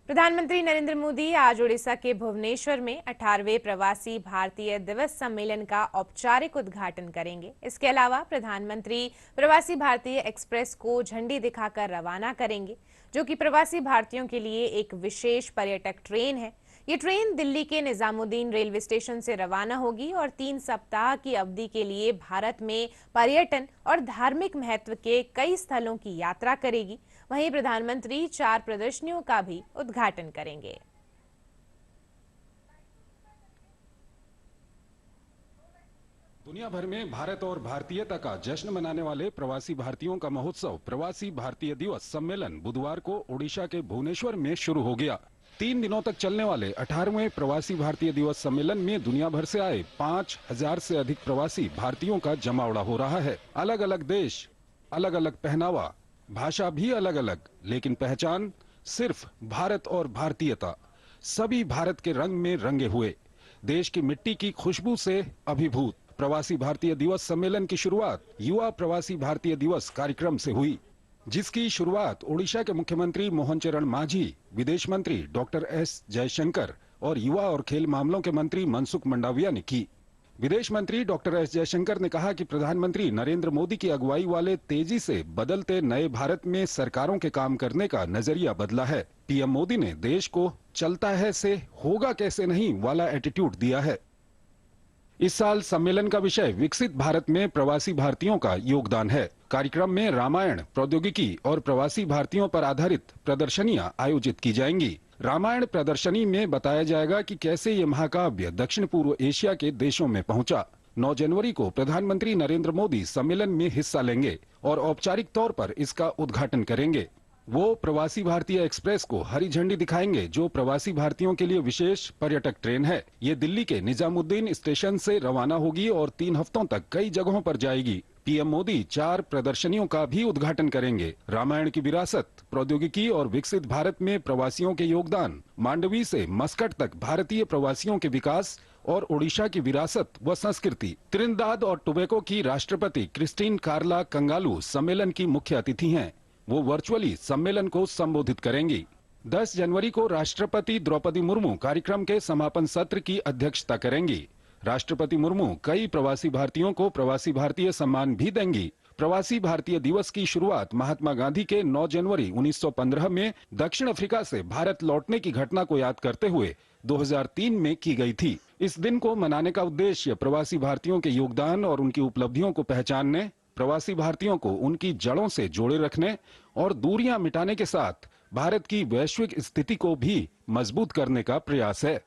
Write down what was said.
प्रधानमंत्री नरेंद्र मोदी आज ओडिशा के भुवनेश्वर में 18वें प्रवासी भारतीय दिवस सम्मेलन का औपचारिक उद्घाटन करेंगे। इसके अलावा प्रधानमंत्री प्रवासी भारतीय एक्सप्रेस को झंडी दिखाकर रवाना करेंगे, जो कि प्रवासी भारतीयों के लिए एक विशेष पर्यटक ट्रेन है। ये ट्रेन दिल्ली के निजामुद्दीन रेलवे स्टेशन से रवाना होगी और 3 सप्ताह की अवधि के लिए भारत में पर्यटन और धार्मिक महत्व के कई स्थलों की यात्रा करेगी। वहीं प्रधानमंत्री 4 प्रदर्शनियों का भी उद्घाटन करेंगे। दुनिया भर में भारत और भारतीयता का जश्न मनाने वाले प्रवासी भारतीयों का महोत्सव प्रवासी भारतीय दिवस सम्मेलन बुधवार को ओडिशा के भुवनेश्वर में शुरू हो गया। 3 दिनों तक चलने वाले 18वें प्रवासी भारतीय दिवस सम्मेलन में दुनिया भर से आए 5000 से अधिक प्रवासी भारतीयों का जमावड़ा हो रहा है। अलग अलग देश, अलग अलग पहनावा, भाषा भी अलग अलग, लेकिन पहचान सिर्फ भारत और भारतीयता। सभी भारत के रंग में रंगे हुए, देश की मिट्टी की खुशबू से अभिभूत। प्रवासी भारतीय दिवस सम्मेलन की शुरुआत युवा प्रवासी भारतीय दिवस कार्यक्रम से हुई, जिसकी शुरुआत ओडिशा के मुख्यमंत्री मोहन चरण मांझी, विदेश मंत्री डॉक्टर एस जयशंकर और युवा और खेल मामलों के मंत्री मनसुख मंडाविया ने की। विदेश मंत्री डॉक्टर एस जयशंकर ने कहा कि प्रधानमंत्री नरेंद्र मोदी की अगुवाई वाले तेजी से बदलते नए भारत में सरकारों के काम करने का नजरिया बदला है। पीएम मोदी ने देश को चलता है से होगा कैसे नहीं वाला एटीट्यूड दिया है। इस साल सम्मेलन का विषय विकसित भारत में प्रवासी भारतीयों का योगदान है। कार्यक्रम में रामायण, प्रौद्योगिकी और प्रवासी भारतीयों पर आधारित प्रदर्शनियां आयोजित की जाएंगी। रामायण प्रदर्शनी में बताया जाएगा कि कैसे ये महाकाव्य दक्षिण पूर्व एशिया के देशों में पहुंचा। 9 जनवरी को प्रधानमंत्री नरेंद्र मोदी सम्मेलन में हिस्सा लेंगे और औपचारिक तौर पर इसका उद्घाटन करेंगे। वो प्रवासी भारतीय एक्सप्रेस को हरी झंडी दिखाएंगे, जो प्रवासी भारतीयों के लिए विशेष पर्यटक ट्रेन है। ये दिल्ली के निजामुद्दीन स्टेशन से रवाना होगी और 3 हफ्तों तक कई जगहों पर जाएगी। पीएम मोदी 4 प्रदर्शनियों का भी उद्घाटन करेंगे। रामायण की विरासत, प्रौद्योगिकी और विकसित भारत में प्रवासियों के योगदान, मांडवी से मस्कट तक भारतीय प्रवासियों के विकास और ओडिशा की विरासत व संस्कृति। त्रिनिदाद और टोबैगो की राष्ट्रपति क्रिस्टीन कार्ला कंगालू सम्मेलन की मुख्य अतिथि हैं। वो वर्चुअली सम्मेलन को संबोधित करेंगी। 10 जनवरी को राष्ट्रपति द्रौपदी मुर्मू कार्यक्रम के समापन सत्र की अध्यक्षता करेंगी। राष्ट्रपति मुर्मू कई प्रवासी भारतीयों को प्रवासी भारतीय सम्मान भी देंगी। प्रवासी भारतीय दिवस की शुरुआत महात्मा गांधी के 9 जनवरी 1915 में दक्षिण अफ्रीका से भारत लौटने की घटना को याद करते हुए 2003 में की गई थी। इस दिन को मनाने का उद्देश्य प्रवासी भारतीयों के योगदान और उनकी उपलब्धियों को पहचानने, प्रवासी भारतीयों को उनकी जड़ों से जोड़े रखने और दूरियां मिटाने के साथ भारत की वैश्विक स्थिति को भी मजबूत करने का प्रयास है।